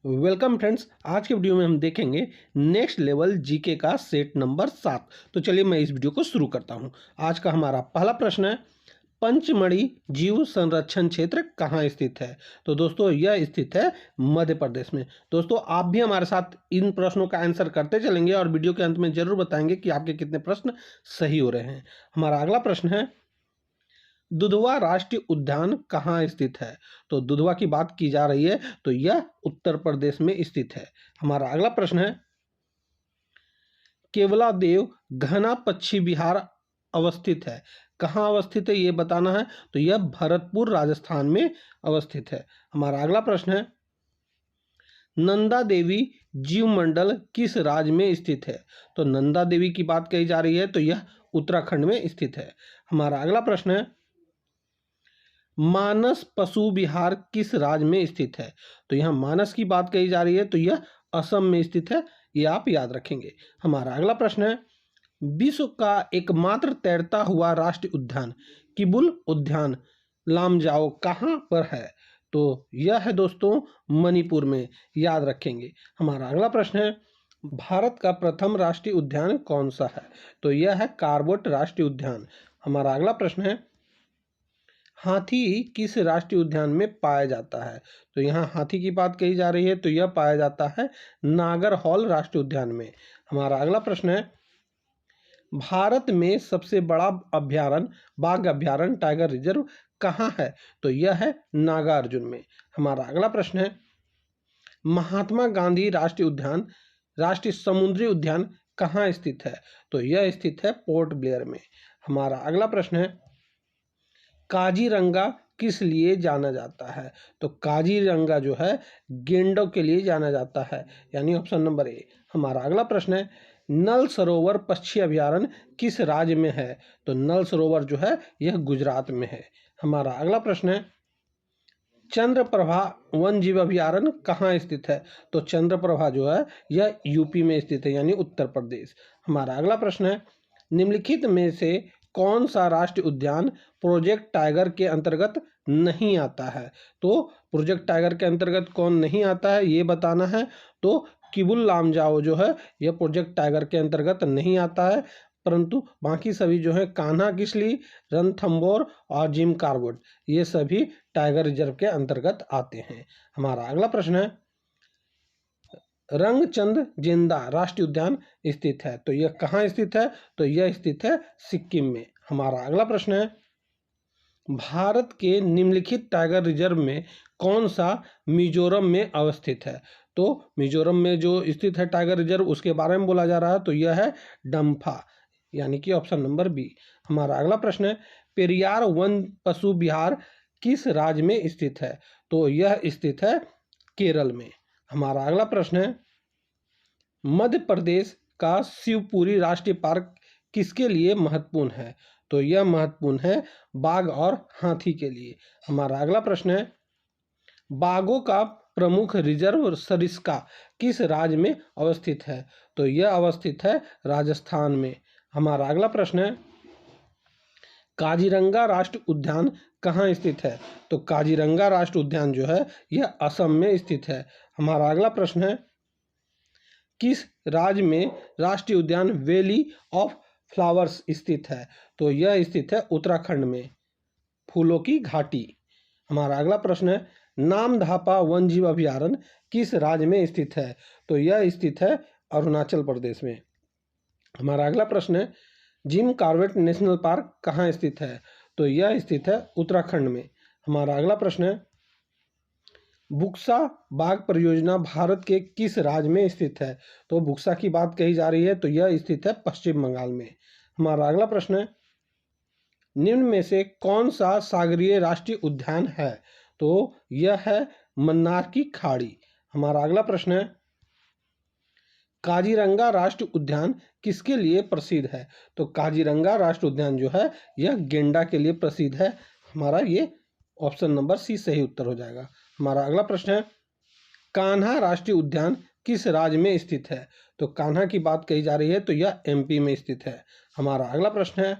Welcome friends. आज के video में हम देखेंगे नेक्स्ट लेवल जीके का सेट नंबर 7। तो चलिए मैं इस वीडियो को शुरू करता हूं। आज का हमारा पहला प्रश्न है, पंचमढ़ी जीव संरक्षण क्षेत्र कहाँ स्थित है? तो दोस्तों यह स्थित है मध्य प्रदेश में। दोस्तों आप भी हमारे साथ इन प्रश्नों का आंसर करते चलेंगे और वीडियो के अंत में जरूर बताएंगे कि आपके कितने प्रश्न सही हो रहे हैं। हमारा अगला प्रश्न है, दुधवा राष्ट्रीय उद्यान कहाँ स्थित है? तो दुधवा की बात की जा रही है, तो यह उत्तर प्रदेश में स्थित है। हमारा अगला प्रश्न है, केवलादेव घना पक्षी विहार अवस्थित है, कहाँ अवस्थित है ये बताना है। तो यह भरतपुर राजस्थान में अवस्थित है। हमारा अगला प्रश्न है, नंदा देवी जीव मंडल किस राज्य में स्थित है? तो नंदा देवी की बात कही जा रही है, तो यह उत्तराखंड में स्थित है। हमारा अगला प्रश्न है, मानस पशु विहार किस राज्य में स्थित है? तो यहाँ मानस की बात कही जा रही है, तो यह असम में स्थित है, ये आप याद रखेंगे। हमारा अगला प्रश्न है, विश्व का एकमात्र तैरता हुआ राष्ट्रीय उद्यान किबुल उद्यान लामजाओ कहाँ पर है? तो यह है दोस्तों मणिपुर में, याद रखेंगे। हमारा अगला प्रश्न है, भारत का प्रथम राष्ट्रीय उद्यान कौन सा है? तो यह है कार्बेट राष्ट्रीय उद्यान। हमारा अगला प्रश्न है, हाथी किस राष्ट्रीय उद्यान में पाया जाता है? तो यहाँ हाथी की बात कही जा रही है, तो यह पाया जाता है नागरहौल राष्ट्रीय उद्यान में। हमारा अगला प्रश्न है, भारत में सबसे बड़ा अभ्यारण्य बाघ अभ्यारण्य टाइगर रिजर्व कहाँ है? तो यह है नागार्जुन में। हमारा अगला प्रश्न है, महात्मा गांधी राष्ट्रीय उद्यान राष्ट्रीय समुद्री उद्यान कहाँ स्थित है? तो यह स्थित है पोर्ट ब्लेयर में। हमारा अगला प्रश्न है, काजीरंगा किस लिए जाना जाता है? तो काजीरंगा जो है गेंडों के लिए जाना जाता है, यानी ऑप्शन नंबर ए। हमारा अगला प्रश्न है, नल सरोवर पक्षी अभयारण्य किस राज्य में है? तो नल सरोवर जो है यह गुजरात में है। हमारा अगला प्रश्न है, चंद्रप्रभा वन जीव अभयारण्य कहाँ स्थित है? तो चंद्रप्रभा जो है यह यूपी में स्थित है, यानी उत्तर प्रदेश। हमारा अगला प्रश्न है, निम्नलिखित में से कौन सा राष्ट्रीय उद्यान प्रोजेक्ट टाइगर के अंतर्गत नहीं आता है? तो प्रोजेक्ट टाइगर के अंतर्गत कौन नहीं आता है ये बताना है। तो किबुल लामजाओ जो है यह प्रोजेक्ट टाइगर के अंतर्गत नहीं आता है, परंतु बाकी सभी जो है कान्हा किसली, रणथंबोर और जिम कॉर्बेट ये सभी टाइगर रिजर्व के अंतर्गत आते हैं। हमारा अगला प्रश्न है, रंगचंद जिंदा राष्ट्रीय उद्यान स्थित है, तो यह कहाँ स्थित है? तो यह स्थित है सिक्किम में। हमारा अगला प्रश्न है, भारत के निम्नलिखित टाइगर रिजर्व में कौन सा मिजोरम में अवस्थित है? तो मिजोरम में जो स्थित है टाइगर रिजर्व उसके बारे में बोला जा रहा है, तो यह है डम्फा, यानी कि ऑप्शन नंबर बी। हमारा अगला प्रश्न है, पेरियार वन पशु विहार किस राज्य में स्थित है? तो यह स्थित है केरल में। हमारा अगला प्रश्न है, मध्य प्रदेश का शिवपुरी राष्ट्रीय पार्क किसके लिए महत्वपूर्ण है? तो यह महत्वपूर्ण है बाघ और हाथी के लिए। हमारा अगला प्रश्न है, बाघों का प्रमुख रिजर्व सरिस्का किस राज्य में अवस्थित है? तो यह अवस्थित है राजस्थान में। हमारा अगला प्रश्न है, काजीरंगा राष्ट्रीय उद्यान कहाँ स्थित है? तो काजीरंगा राष्ट्रीय उद्यान जो है यह असम में स्थित है। हमारा अगला प्रश्न है, किस राज्य में राष्ट्रीय उद्यान वैली ऑफ फ्लावर्स स्थित है? तो यह स्थित है उत्तराखंड में, फूलों की घाटी। हमारा अगला प्रश्न है, नामधापा वन जीव अभयारण्य किस राज्य में स्थित है? तो यह स्थित है अरुणाचल प्रदेश में। हमारा अगला प्रश्न है, जिम कॉर्बेट नेशनल पार्क कहाँ स्थित है? तो यह स्थित है उत्तराखंड में। हमारा अगला प्रश्न है, बुक्सा बाघ परियोजना भारत के किस राज्य में स्थित है? तो बुक्सा की बात कही जा रही है, तो यह स्थित है पश्चिम बंगाल में। हमारा अगला प्रश्न है, निम्न में से कौन सा सागरीय राष्ट्रीय उद्यान है? तो यह है मन्नार की खाड़ी। हमारा अगला प्रश्न है, काजीरंगा राष्ट्रीय उद्यान किसके लिए प्रसिद्ध है? तो काजीरंगा राष्ट्रीय उद्यान जो है यह गेंडा के लिए प्रसिद्ध है। हमारा ये ऑप्शन नंबर सी सही उत्तर हो जाएगा। हमारा अगला प्रश्न है, कान्हा राष्ट्रीय उद्यान किस राज्य में स्थित है? तो कान्हा की बात कही जा रही है, तो यह एमपी में स्थित है। हमारा अगला प्रश्न है,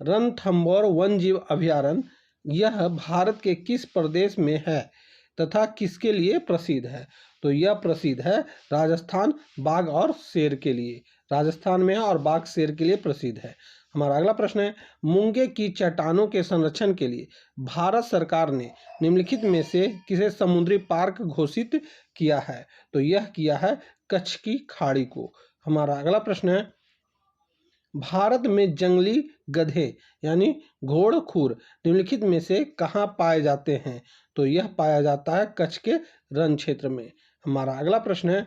रणथंबोर वन जीव अभयारण्य यह भारत के किस प्रदेश में है? तथा किसके लिए प्रसिद्ध है? तो यह प्रसिद्ध है राजस्थान बाघ और शेर के लिए। राजस्थान में है और बाघ शेर के लिए प्रसिद्ध है। हमारा अगला प्रश्न है, मूंगे की चट्टानों के संरक्षण के लिए भारत सरकार ने निम्नलिखित में से किसे समुद्री पार्क घोषित किया है? तो यह किया है कच्छ की खाड़ी को। हमारा अगला प्रश्न है, भारत में जंगली गधे यानी घोड़खूर निम्नलिखित में से कहाँ पाए जाते हैं? तो यह पाया जाता है कच्छ के रण क्षेत्र में। हमारा अगला प्रश्न है,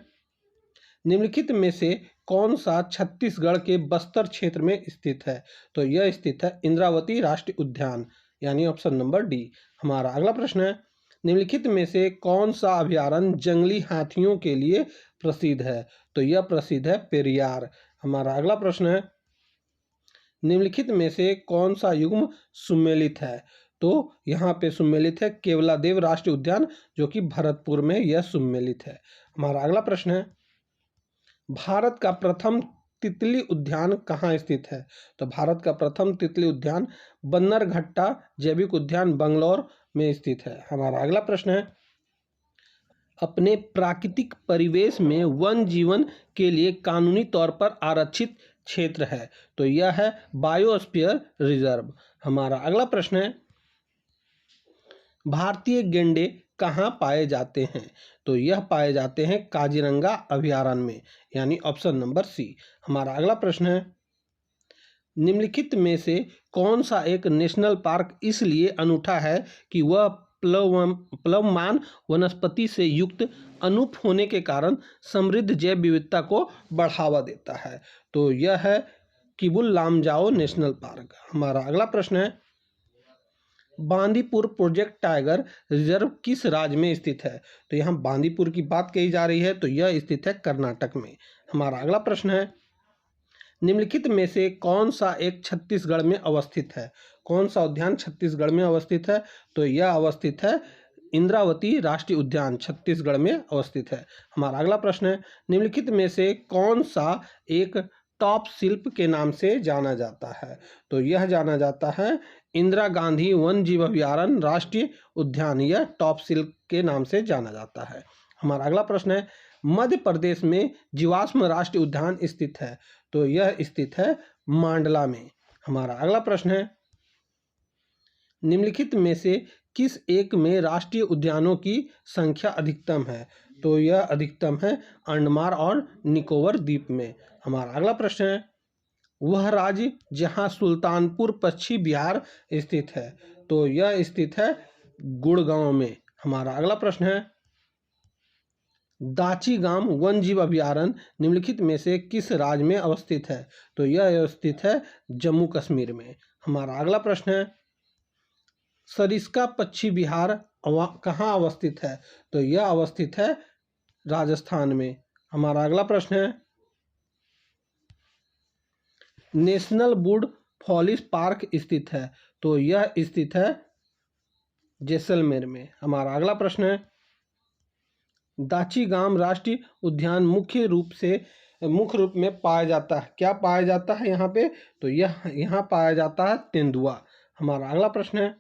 निम्नलिखित में से कौन सा छत्तीसगढ़ के बस्तर क्षेत्र में स्थित है? तो यह स्थित है इंद्रावती राष्ट्रीय उद्यान यानी ऑप्शन नंबर डी। हमारा अगला प्रश्न है, निम्नलिखित में से कौन सा अभयारण्य जंगली हाथियों के लिए प्रसिद्ध है? तो यह प्रसिद्ध है पेरियार। हमारा अगला प्रश्न है, निम्नलिखित में से कौन सा युग्म सुमेलित है? तो यहाँ पे सुमेलित है केवलादेव राष्ट्रीय उद्यान, जो कि भरतपुर में यह सुमेलित है। हमारा अगला प्रश्न है, भारत का प्रथम तितली उद्यान कहाँ स्थित है? तो भारत का प्रथम तितली उद्यान बन्नरघट्टा जैविक उद्यान बंगलौर में स्थित है। हमारा अगला प्रश्न है, अपने प्राकृतिक परिवेश में वन जीवन के लिए कानूनी तौर पर आरक्षित क्षेत्र है? तो यह है बायोस्फीयर रिजर्व। हमारा अगला प्रश्न है, भारतीय गैंडे कहाँ पाए जाते हैं? तो यह पाए जाते हैं काजीरंगा अभयारण्य में यानी ऑप्शन नंबर सी। हमारा अगला प्रश्न है, निम्नलिखित में से कौन सा एक नेशनल पार्क इसलिए अनूठा है कि वह प्लवमान वनस्पति से युक्त अनूप होने के कारण समृद्ध जैव विविधता को बढ़ावा देता है? तो यह है किबुल लामजाओ नेशनल पार्क। हमारा अगला प्रश्न है, बांदीपुर प्रोजेक्ट टाइगर रिजर्व किस राज्य में स्थित है? तो यहाँ बांदीपुर की बात कही जा रही है, तो यह स्थित है कर्नाटक में। हमारा अगला प्रश्न है, निम्नलिखित में से कौन सा एक छत्तीसगढ़ में अवस्थित है? कौन सा उद्यान छत्तीसगढ़ में अवस्थित है? तो यह अवस्थित है इंद्रावती राष्ट्रीय उद्यान छत्तीसगढ़ में अवस्थित है। हमारा अगला प्रश्न है, निम्नलिखित में से कौन सा एक टॉप शिल्प के नाम से जाना जाता है? तो यह जाना जाता है इंदिरा गांधी वन जीव अभयारण्य राष्ट्रीय उद्यान, यह टॉप शिल्प के नाम से जाना जाता है। हमारा अगला प्रश्न है, मध्य प्रदेश में जीवाश्म राष्ट्रीय उद्यान स्थित है? तो यह स्थित है मांडला में। हमारा अगला प्रश्न है, निम्नलिखित में से किस एक में राष्ट्रीय उद्यानों की संख्या अधिकतम है? तो यह अधिकतम है अंडमान और निकोबार द्वीप में। हमारा अगला प्रश्न है, वह राज्य जहां सुल्तानपुर पश्चिमी बिहार स्थित है? तो यह स्थित है गुड़गांव में। हमारा अगला प्रश्न है, दाचीगाम वन जीव अभयारण्य निम्नलिखित में से किस राज्य में अवस्थित है? तो यह स्थित है जम्मू कश्मीर में। हमारा अगला प्रश्न है, सरिस्का पश्चिमी बिहार कहाँ अवस्थित है? तो यह अवस्थित है राजस्थान में। हमारा अगला प्रश्न है, नेशनल वुड फॉरेस्ट पार्क स्थित है? तो यह स्थित है जैसलमेर में। हमारा अगला प्रश्न है, दाचीगाम राष्ट्रीय उद्यान मुख्य रूप में पाया जाता है, क्या पाया जाता है यहाँ पे? तो यह यहाँ पाया जाता है तेंदुआ। हमारा अगला प्रश्न है,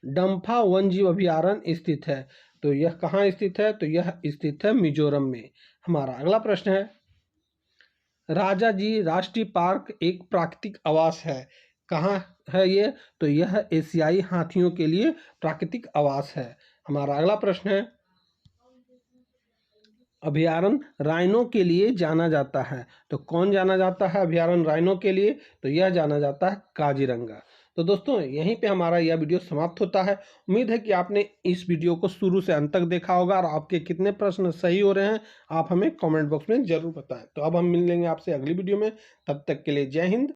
डंफा वन जीव अभयारण्य स्थित है? तो यह कहाँ स्थित है? तो यह स्थित है मिजोरम में। हमारा अगला प्रश्न है, राजाजी राष्ट्रीय पार्क एक प्राकृतिक आवास है, कहाँ है ये? तो यह एशियाई हाथियों के लिए प्राकृतिक आवास है। हमारा अगला प्रश्न है, अभयारण्य राइनो के लिए जाना जाता है? तो कौन जाना जाता है अभयारण्य राइनो के लिए? तो यह जाना जाता है काजीरंगा। तो दोस्तों यहीं पे हमारा यह वीडियो समाप्त होता है। उम्मीद है कि आपने इस वीडियो को शुरू से अंत तक देखा होगा और आपके कितने प्रश्न सही हो रहे हैं आप हमें कमेंट बॉक्स में जरूर बताएं। तो अब हम मिलेंगे आपसे अगली वीडियो में, तब तक के लिए जय हिंद।